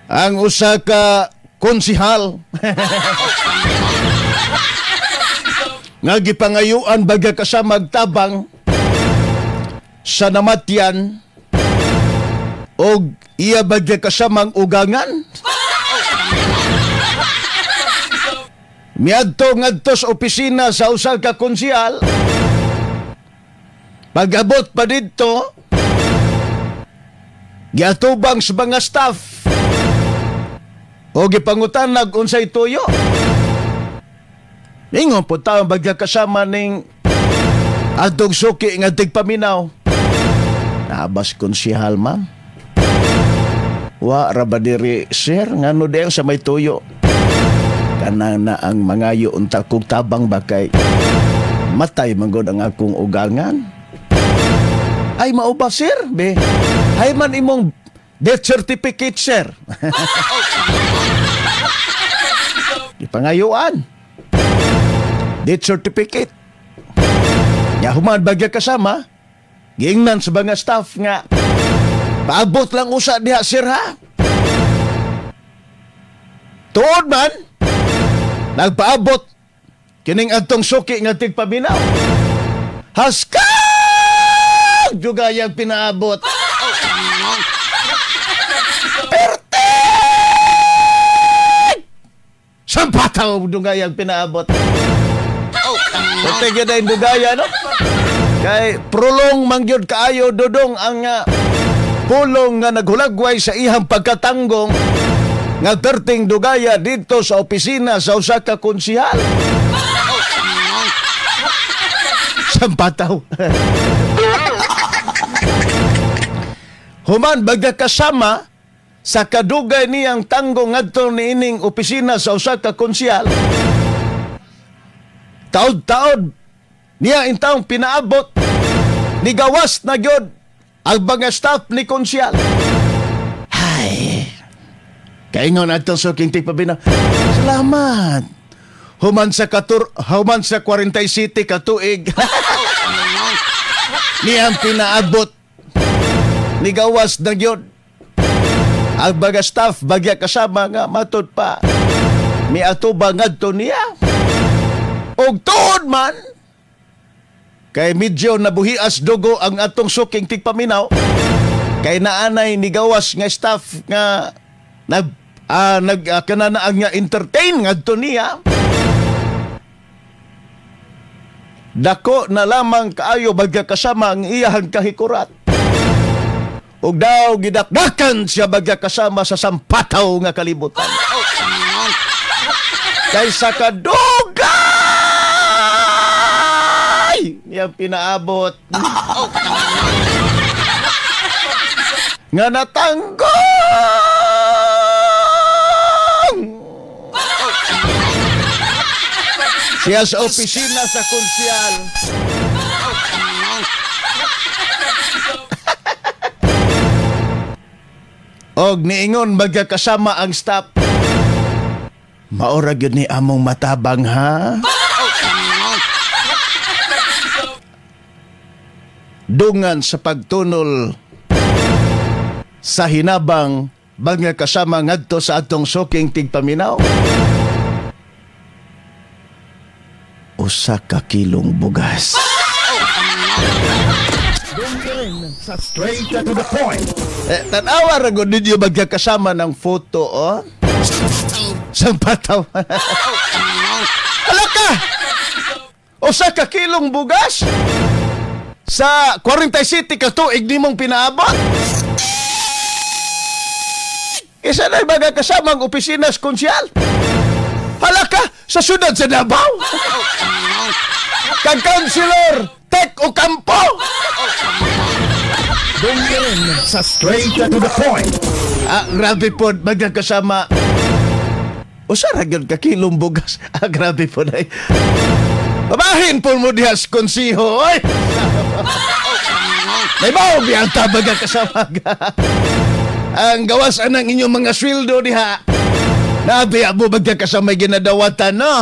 ang usa ka konsihal nga gipangayuan baga kasamang tabang sa namatyan o iya baga kasamang ugangan. Miadto ngadto sa opisina sa usa ka konsihal. Pag-abot pa dito, giatubang sa mga staff o gipangutanag unsay tuyo. Ingon po tayo bagya kasama ning adtong suki nga tigpaminaw. Nabas konsihal, ma'am. Wa ra ba diri, sir, ngano dayon sa may tuyo? Kanang na ang mangayo unta kog tabang bakay matay manggod ang akong ugangan. Ay mao ba, sir? Be, hay man imong death certificate, sir. Ipangayuan. Death certificate. Ya human bagya kasama, giingnan sa mga staff nga paabot lang usa diha, sir, ha? Tuod man, nagpaabot kining adtong suki nga tigpaminaw. Haskag juga yang pinaabot. Pertek! Sampataw juga yang pinaabot. Pertek yun ay dugaya, no? Kay prolong mangyod kaayo dodong ang pulong nga naghulagway sa ihang pagkatanggong nga perting dugaya dito sa opisina sa usa ka konsihal. Sampataw. Human baga kasama sa kadugay niyang tanggong ngadto niining opisina sa usa ka konsihal. Taod-taod niya intawong pinaabot ni gawas na gyud ang mga staff ni konsihal. Hay. Kaingon adto suking tigpabina. Salamat. Human sa 47 ka tuig. Niyang pinaabot ni gawas na gyud ang baga staff bagya kasama nga matod pa mi atuba ngadto niya. Og tuod man kay medyo nabuhias dugo ang atong suking tigpaminaw kay naanay ni gawas nga staff nga kananaang nga entertain ngadto niya. Dako na lamang kaayo bagya kasama ang iyahang kahikurat. Ug daw gidakdakan siya bagya kasama sa sampataw nga kalibutan. Kaysa kadugay niyang pinaabot nga natanggong siya sa opisina sa konsihal. Og niingon magkakasama ang staff. Maura gyud ni among matabang, ha? Dungan sa pagtunol sa hinabang mga kasama ngadto sa atong suking tigpaminaw. Usa ka kilong bugas. Sa straight to the point. Tanawa ra gud ninyo magkakasama ng photo, oh. Sampataw. Alaka! Usa ka kilong bugas sa 47 ka tuig nimong pinaabot. Isa na magkakasama ang opisina sa konsihal. Halaka sa syudad sa Davao. Kag councilor Tek Ocampo. Dungin sa straight to the point. Grabe po, magkakasama. Usa ra gyud ka kilong bugas. Grabe po na. Babahin po mo diha sa konsiho, oy. May bao biyanta magkakasama. Ang gawas anang inyong mga sweldo diha. Nabi abo magkakasama ginadawatan, no?